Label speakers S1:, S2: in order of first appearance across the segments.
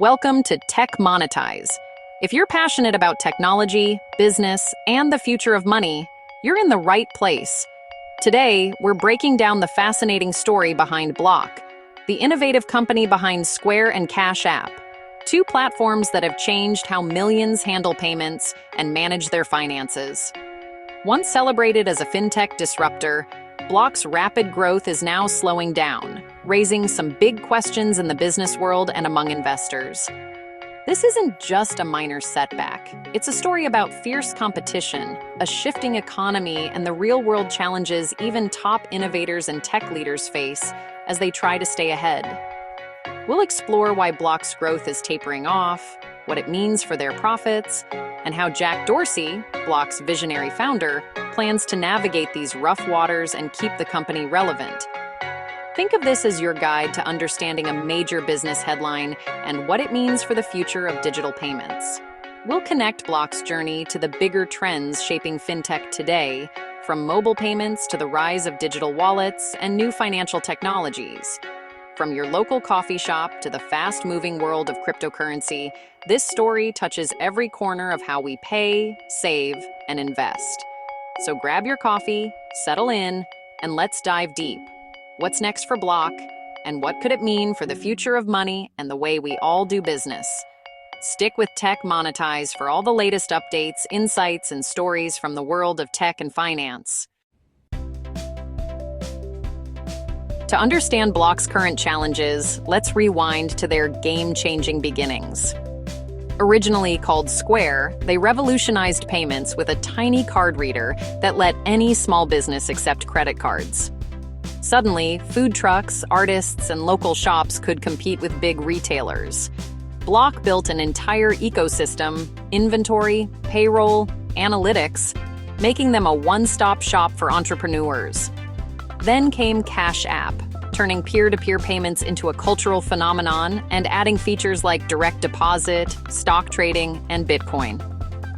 S1: Welcome to Tech Monetize. If you're passionate about technology, business, and the future of money, you're in the right place. Today, we're breaking down the fascinating story behind Block, the innovative company behind Square and Cash App, two platforms that have changed how millions handle payments and manage their finances. Once celebrated as a fintech disruptor, Block's rapid growth is now slowing down, raising some big questions in the business world and among investors. This isn't just a minor setback. It's a story about fierce competition, a shifting economy, and the real-world challenges even top innovators and tech leaders face as they try to stay ahead. We'll explore why Block's growth is tapering off, what it means for their profits, and how Jack Dorsey, Block's visionary founder, plans to navigate these rough waters and keep the company relevant. Think of this as your guide to understanding a major business headline and what it means for the future of digital payments. We'll connect Block's journey to the bigger trends shaping fintech today, from mobile payments to the rise of digital wallets and new financial technologies. From your local coffee shop to the fast-moving world of cryptocurrency, this story touches every corner of how we pay, save, and invest. So grab your coffee, settle in, and let's dive deep. What's next for Block, and what could it mean for the future of money and the way we all do business? Stick with Tech Monetize for all the latest updates, insights, and stories from the world of tech and finance. To understand Block's current challenges, let's rewind to their game-changing beginnings. Originally called Square, they revolutionized payments with a tiny card reader that let any small business accept credit cards. Suddenly, food trucks, artists, and local shops could compete with big retailers. Block built an entire ecosystem, inventory, payroll, analytics, making them a one-stop shop for entrepreneurs. Then came Cash App, turning peer-to-peer payments into a cultural phenomenon and adding features like direct deposit, stock trading, and Bitcoin.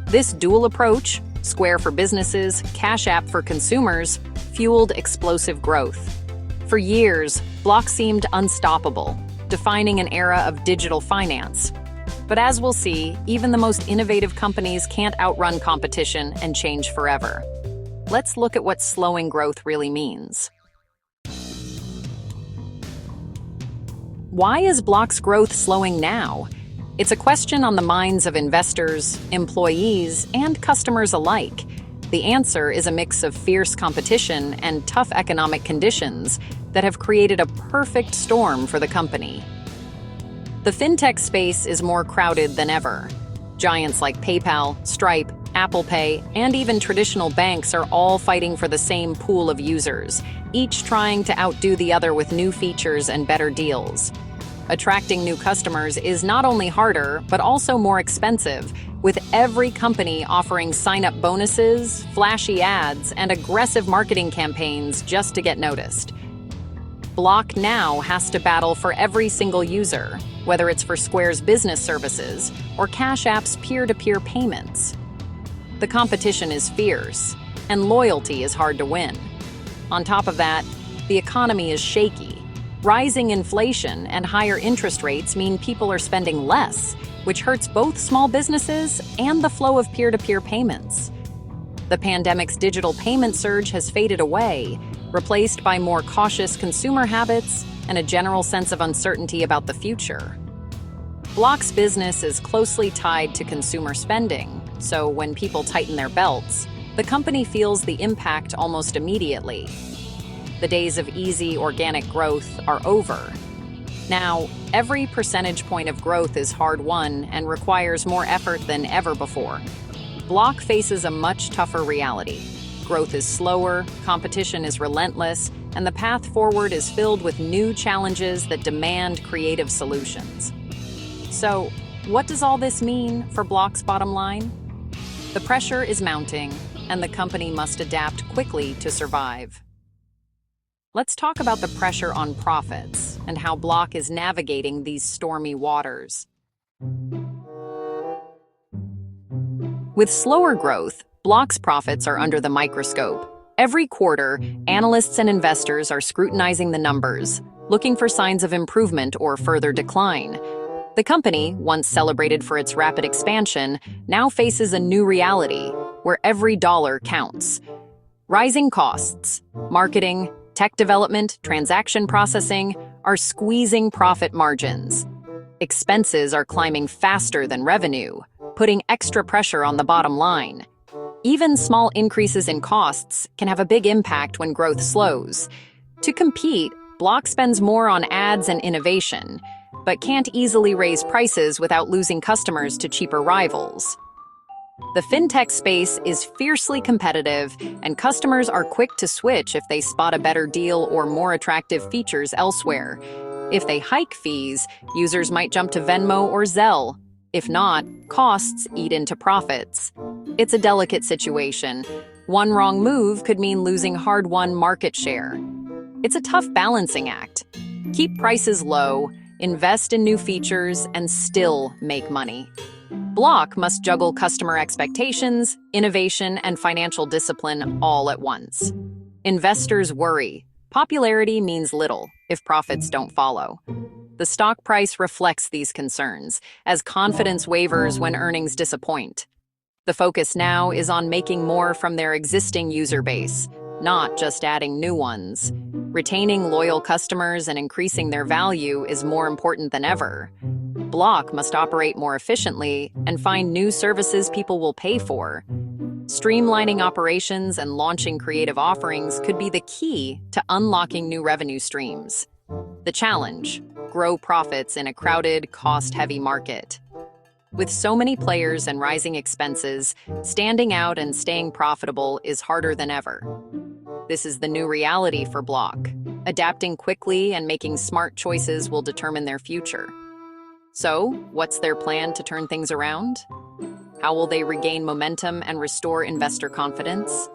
S1: This dual approach, Square for businesses, Cash App for consumers, fueled explosive growth. For years, Block seemed unstoppable, defining an era of digital finance. But as we'll see, even the most innovative companies can't outrun competition and change forever. Let's look at what slowing growth really means. Why is Block's growth slowing now? It's a question on the minds of investors, employees, and customers alike. The answer is a mix of fierce competition and tough economic conditions that have created a perfect storm for the company. The fintech space is more crowded than ever. Giants like PayPal, Stripe, Apple Pay, and even traditional banks are all fighting for the same pool of users, each trying to outdo the other with new features and better deals. Attracting new customers is not only harder, but also more expensive, with every company offering sign-up bonuses, flashy ads, and aggressive marketing campaigns just to get noticed. Block now has to battle for every single user, whether it's for Square's business services or Cash App's peer-to-peer payments. The competition is fierce, and loyalty is hard to win. On top of that, the economy is shaky. Rising inflation and higher interest rates mean people are spending less, which hurts both small businesses and the flow of peer-to-peer payments. The pandemic's digital payment surge has faded away, replaced by more cautious consumer habits and a general sense of uncertainty about the future. Block's business is closely tied to consumer spending, so when people tighten their belts, the company feels the impact almost immediately. The days of easy organic growth are over. Now, every percentage point of growth is hard-won and requires more effort than ever before. Block faces a much tougher reality. Growth is slower, competition is relentless, and the path forward is filled with new challenges that demand creative solutions. So, what does all this mean for Block's bottom line? The pressure is mounting, and the company must adapt quickly to survive. Let's talk about the pressure on profits and how Block is navigating these stormy waters. With slower growth, Block's profits are under the microscope. Every quarter, analysts and investors are scrutinizing the numbers, looking for signs of improvement or further decline. The company, once celebrated for its rapid expansion, now faces a new reality where every dollar counts. Rising costs, marketing, tech development, transaction processing are squeezing profit margins. Expenses are climbing faster than revenue, putting extra pressure on the bottom line. Even small increases in costs can have a big impact when growth slows. To compete, Block spends more on ads and innovation, but can't easily raise prices without losing customers to cheaper rivals. The fintech space is fiercely competitive, and customers are quick to switch if they spot a better deal or more attractive features elsewhere. If they hike fees, users might jump to Venmo or Zelle. If not, costs eat into profits. It's a delicate situation. One wrong move could mean losing hard-won market share. It's a tough balancing act. Keep prices low, invest in new features, and still make money. Block must juggle customer expectations, innovation, and financial discipline all at once. Investors worry. Popularity means little if profits don't follow. The stock price reflects these concerns, as confidence wavers when earnings disappoint. The focus now is on making more from their existing user base, not just adding new ones. Retaining loyal customers and increasing their value is more important than ever. Block must operate more efficiently and find new services people will pay for. Streamlining operations and launching creative offerings could be the key to unlocking new revenue streams. The challenge: grow profits in a crowded, cost-heavy market. With so many players and rising expenses, standing out and staying profitable is harder than ever. This is the new reality for Block. Adapting quickly and making smart choices will determine their future. So, what's their plan to turn things around? How will they regain momentum and restore investor confidence?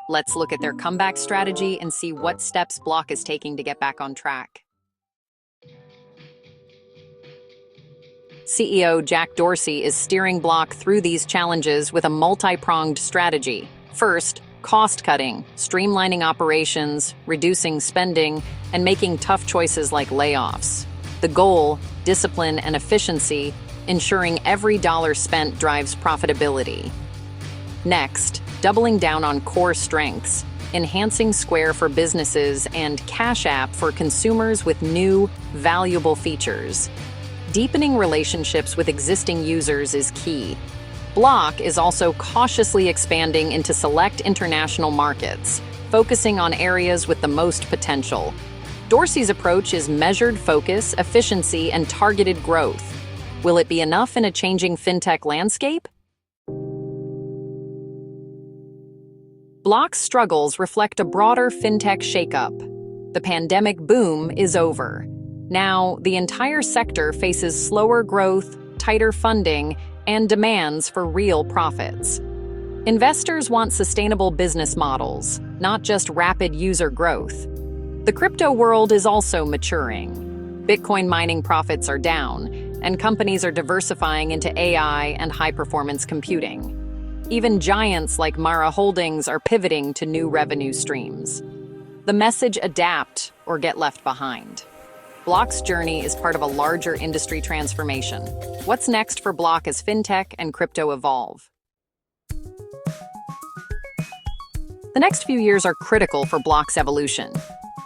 S1: Let's look at their comeback strategy and see what steps Block is taking to get back on track. CEO Jack Dorsey is steering Block through these challenges with a multi-pronged strategy. First, cost-cutting, streamlining operations, reducing spending, and making tough choices like layoffs. The goal: discipline and efficiency, ensuring every dollar spent drives profitability. Next, doubling down on core strengths, enhancing Square for businesses and Cash App for consumers with new, valuable features. Deepening relationships with existing users is key. Block is also cautiously expanding into select international markets, focusing on areas with the most potential. Dorsey's approach is measured focus, efficiency, and targeted growth. Will it be enough in a changing fintech landscape? Block's struggles reflect a broader fintech shakeup. The pandemic boom is over. Now, the entire sector faces slower growth, tighter funding, and demands for real profits. Investors want sustainable business models, not just rapid user growth. The crypto world is also maturing. Bitcoin mining profits are down, and companies are diversifying into AI and high-performance computing. Even giants like Mara Holdings are pivoting to new revenue streams. The message: adapt or get left behind. Block's journey is part of a larger industry transformation. What's next for Block as fintech and crypto evolve? The next few years are critical for Block's evolution.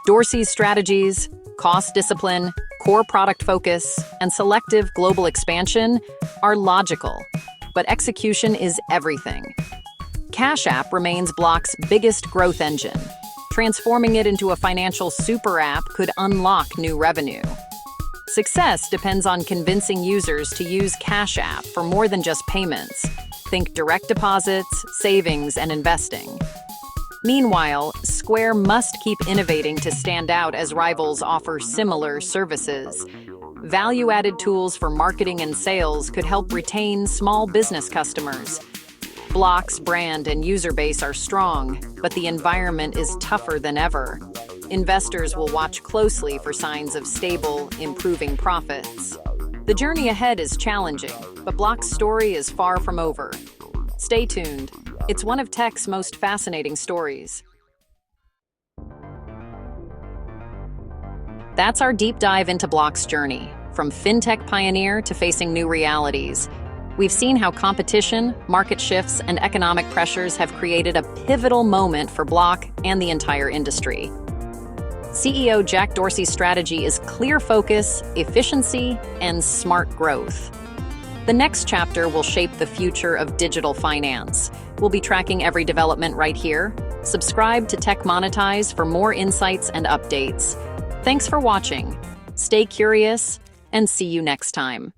S1: Dorsey's strategies, cost discipline, core product focus, and selective global expansion are logical, but execution is everything. Cash App remains Block's biggest growth engine. Transforming it into a financial super app could unlock new revenue. Success depends on convincing users to use Cash App for more than just payments. Think direct deposits, savings, and investing. Meanwhile, Square must keep innovating to stand out as rivals offer similar services. Value-added tools for marketing and sales could help retain small business customers. Block's brand and user base are strong, but the environment is tougher than ever. Investors will watch closely for signs of stable, improving profits. The journey ahead is challenging, but Block's story is far from over. Stay tuned. It's one of tech's most fascinating stories. That's our deep dive into Block's journey. from fintech pioneer to facing new realities. We've seen how competition, market shifts, and economic pressures have created a pivotal moment for Block and the entire industry. CEO Jack Dorsey's strategy is clear focus, efficiency, and smart growth. The next chapter will shape the future of digital finance. We'll be tracking every development right here. Subscribe to Tech Monetize for more insights and updates. Thanks for watching. Stay curious, and see you next time.